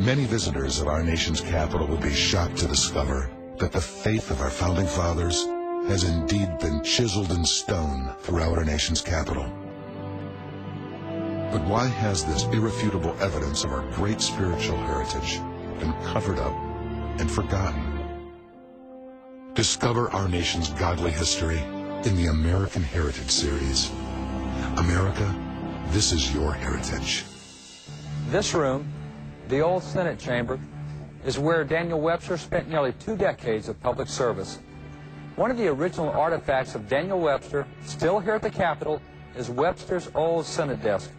Many visitors of our nation's capital would be shocked to discover that the faith of our founding fathers has indeed been chiseled in stone throughout our nation's capital. But why has this irrefutable evidence of our great spiritual heritage been covered up and forgotten? Discover our nation's godly history in the American Heritage Series. America, this is your heritage. This room, the old Senate chamber, is where Daniel Webster spent nearly 2 decades of public service. One of the original artifacts of Daniel Webster, still here at the Capitol, is Webster's old Senate desk.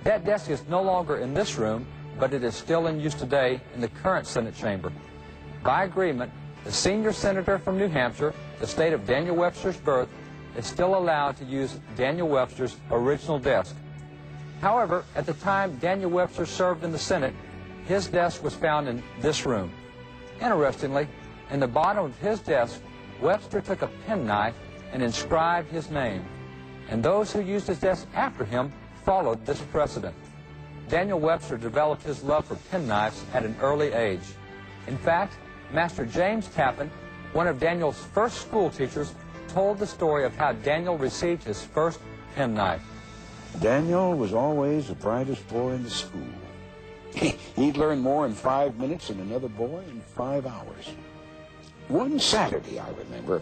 That desk is no longer in this room, but it is still in use today in the current Senate chamber. By agreement, the senior senator from New Hampshire, the state of Daniel Webster's birth, is still allowed to use Daniel Webster's original desk. However, at the time Daniel Webster served in the Senate, his desk was found in this room. Interestingly, in the bottom of his desk, Webster took a penknife and inscribed his name, and those who used his desk after him followed this precedent. Daniel Webster developed his love for penknives at an early age. In fact, Master James Tappan, one of Daniel's first school teachers, told the story of how Daniel received his first penknife. Daniel was always the brightest boy in the school. He'd learn more in 5 minutes than another boy in 5 hours. One Saturday, I remember,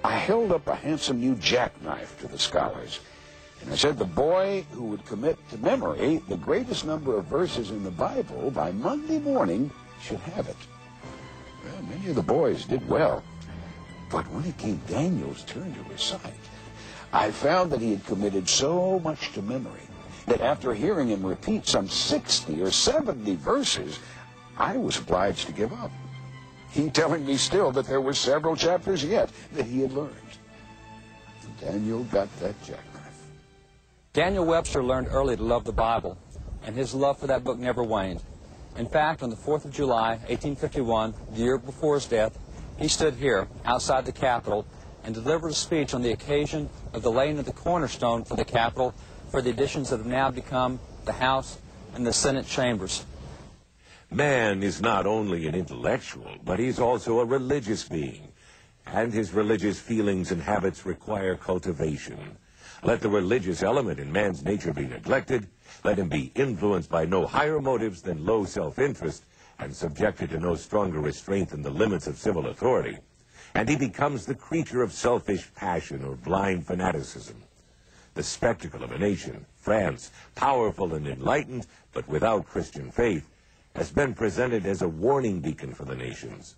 I held up a handsome new jackknife to the scholars. And I said the boy who would commit to memory the greatest number of verses in the Bible by Monday morning should have it. Well, many of the boys did well. But when it came Daniel's turn to recite, I found that he had committed so much to memory that after hearing him repeat some 60 or 70 verses, I was obliged to give up. He telling me still that there were several chapters yet that he had learned. And Daniel got that jackknife. Daniel Webster learned early to love the Bible, and his love for that book never waned. In fact, on the 4th of July, 1851, the year before his death, he stood here outside the Capitol and delivered a speech on the occasion of the laying of the cornerstone for the Capitol for the additions that have now become the House and the Senate chambers. Man is not only an intellectual, but he's also a religious being, and his religious feelings and habits require cultivation. Let the religious element in man's nature be neglected, let him be influenced by no higher motives than low self-interest, and subjected to no stronger restraint than the limits of civil authority, and he becomes the creature of selfish passion or blind fanaticism. The spectacle of a nation, France, powerful and enlightened, but without Christian faith, has been presented as a warning beacon for the nations.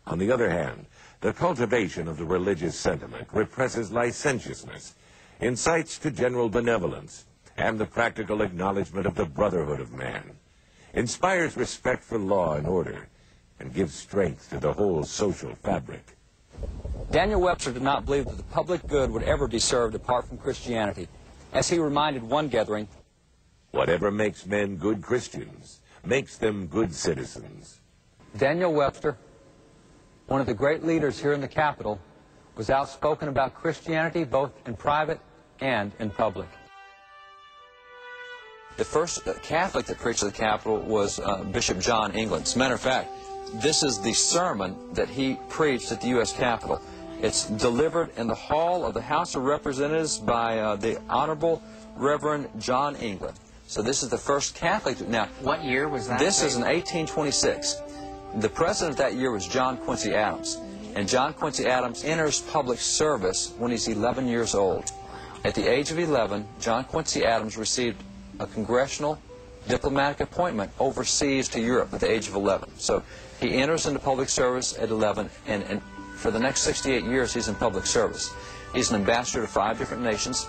On the other hand, the cultivation of the religious sentiment represses licentiousness, incites to general benevolence, and the practical acknowledgement of the brotherhood of man, inspires respect for law and order, and gives strength to the whole social fabric. Daniel Webster did not believe that the public good would ever be served apart from Christianity. As he reminded one gathering, "Whatever makes men good Christians makes them good citizens." Daniel Webster, one of the great leaders here in the Capitol, was outspoken about Christianity both in private and in public. The first Catholic that preached at the Capitol was Bishop John England. As a matter of fact, this is the sermon that he preached at the U.S. Capitol. It's delivered in the hall of the House of Representatives by the Honorable Reverend John England. So this is the first Catholic. Now, what year was that? This is in 1826. The president that year was John Quincy Adams. And John Quincy Adams enters public service when he's 11 years old. At the age of 11, John Quincy Adams received a congressional diplomatic appointment overseas to Europe at the age of 11. So he enters into public service at 11, and for the next 68 years he's in public service. He's an ambassador to 5 different nations.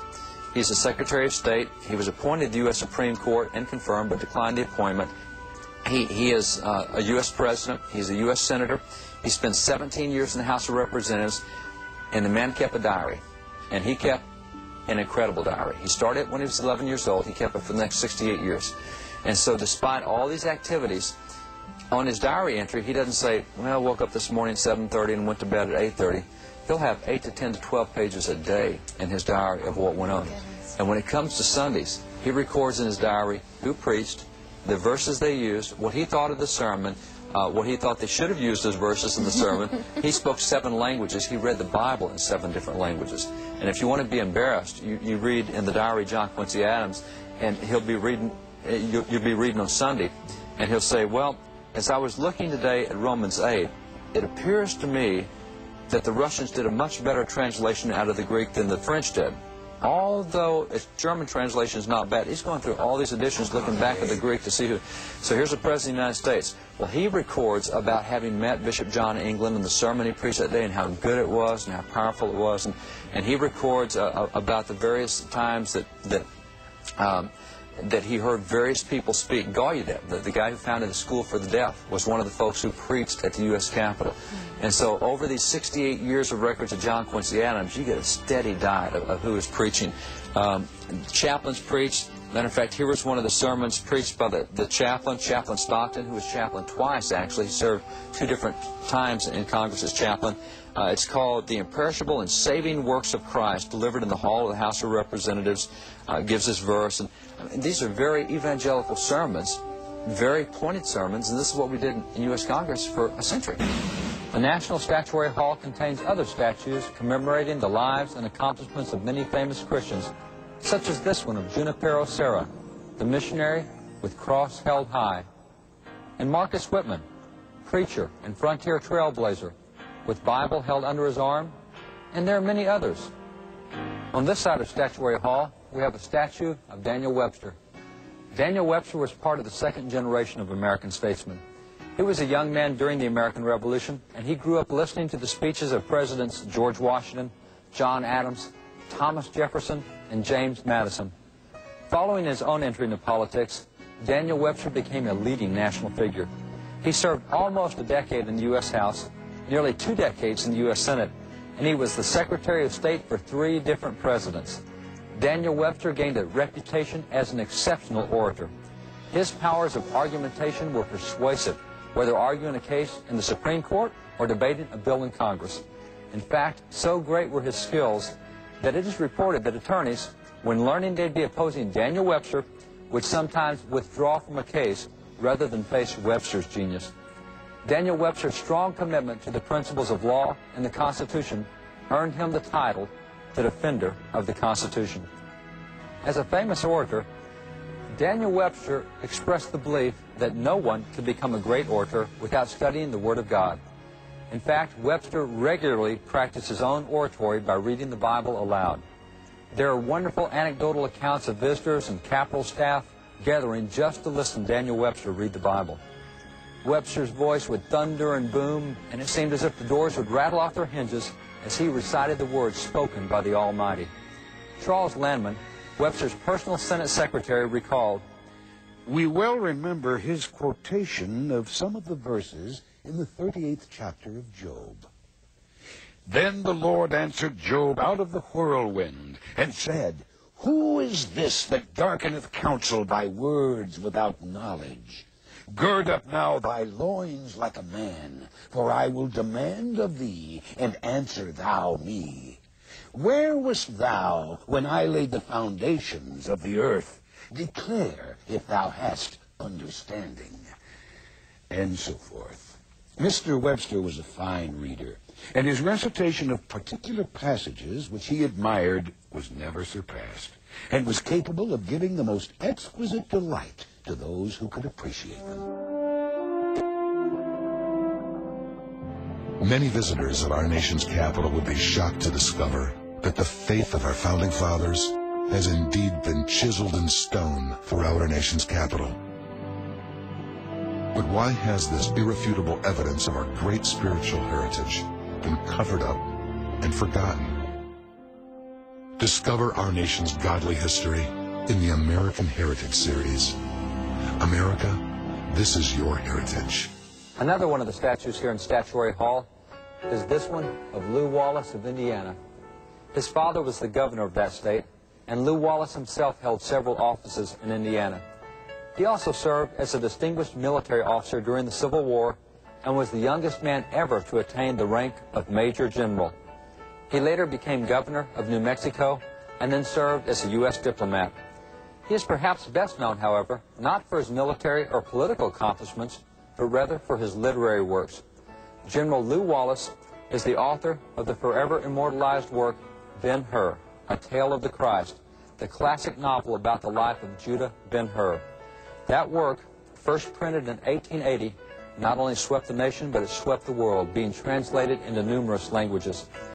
He's a Secretary of State. He was appointed to the U.S. Supreme Court and confirmed, but declined the appointment. He is a U.S. President. He's a U.S. Senator. He spent 17 years in the House of Representatives, and the man kept a diary, and he kept an incredible diary. He started it when he was 11 years old. He kept it for the next 68 years. And so despite all these activities, on his diary entry, he doesn't say, well, I woke up this morning at 7:30 and went to bed at 8:30. He'll have 8 to 10 to 12 pages a day in his diary of what went on. And when it comes to Sundays, he records in his diary who preached, the verses they used, what he thought of the sermon, what he thought they should have used as verses in the sermon. He spoke 7 languages. He read the Bible in 7 different languages. And if you want to be embarrassed, you read in the diary of John Quincy Adams, and he'll be reading, you'll be reading on Sunday, and he'll say, well, as I was looking today at Romans 8, it appears to me that the Russians did a much better translation out of the Greek than the French did. Although its German translation is not bad, he's going through all these editions looking back at the Greek to see who. So here's the President of the United States. Well, he records about having met Bishop John of England and the sermon he preached that day and how good it was and how powerful it was. And he records about the various times that he heard various people speak. Gallaudet, the guy who founded the School for the Deaf, was one of the folks who preached at the U.S. Capitol. And so over these 68 years of records of John Quincy Adams, you get a steady diet of who is preaching. Chaplains preached. Matter of fact, here was one of the sermons preached by the chaplain, Chaplain Stockton, who was chaplain twice, actually. He served 2 different times in Congress as chaplain. It's called The Imperishable and Saving Works of Christ, delivered in the hall of the House of Representatives. Gives this verse. And these are very evangelical sermons, very pointed sermons, and this is what we did in U.S. Congress for a century. The National Statuary Hall contains other statues commemorating the lives and accomplishments of many famous Christians, such as this one of Junipero Serra, the missionary with cross held high, and Marcus Whitman, preacher and frontier trailblazer, with Bible held under his arm, and there are many others. On this side of Statuary Hall, we have a statue of Daniel Webster. Daniel Webster was part of the 2nd generation of American statesmen. He was a young man during the American Revolution, and he grew up listening to the speeches of Presidents George Washington, John Adams, Thomas Jefferson, and James Madison. Following his own entry into politics, Daniel Webster became a leading national figure. He served almost a decade in the U.S. House, nearly 2 decades in the U.S. Senate, and he was the Secretary of State for 3 different presidents. Daniel Webster gained a reputation as an exceptional orator. His powers of argumentation were persuasive, whether arguing a case in the Supreme Court or debating a bill in Congress. In fact, so great were his skills that it is reported that attorneys, when learning they'd be opposing Daniel Webster, would sometimes withdraw from a case rather than face Webster's genius. Daniel Webster's strong commitment to the principles of law and the Constitution earned him the title the Defender of the Constitution. As a famous orator, Daniel Webster expressed the belief that no one could become a great orator without studying the Word of God. In fact, Webster regularly practiced his own oratory by reading the Bible aloud. There are wonderful anecdotal accounts of visitors and Capitol staff gathering just to listen to Daniel Webster read the Bible. Webster's voice would thunder and boom, and it seemed as if the doors would rattle off their hinges as he recited the words spoken by the Almighty. Charles Landman, Webster's personal Senate secretary, recalled, We well remember his quotation of some of the verses in the 38th chapter of Job. Then the Lord answered Job out of the whirlwind, and said, Who is this that darkeneth counsel by words without knowledge? Gird up now thy loins like a man, for I will demand of thee, and answer thou me. Where wast thou when I laid the foundations of the earth? Declare if thou hast understanding. And so forth. Mr. Webster was a fine reader, and his recitation of particular passages which he admired was never surpassed, and was capable of giving the most exquisite delight to those who could appreciate them. Many visitors of our nation's capital would be shocked to discover that the faith of our founding fathers has indeed been chiseled in stone throughout our nation's capital. But why has this irrefutable evidence of our great spiritual heritage been covered up and forgotten? Discover our nation's godly history in the American Heritage Series. America, this is your heritage. Another one of the statues here in Statuary Hall is this one of Lew Wallace of Indiana. His father was the governor of that state, and Lew Wallace himself held several offices in Indiana. He also served as a distinguished military officer during the Civil War and was the youngest man ever to attain the rank of Major General. He later became governor of New Mexico and then served as a U.S. diplomat. He is perhaps best known, however, not for his military or political accomplishments, but rather for his literary works. General Lew Wallace is the author of the forever immortalized work, Ben-Hur, A Tale of the Christ, the classic novel about the life of Judah Ben-Hur. That work, first printed in 1880, not only swept the nation, but it swept the world, being translated into numerous languages.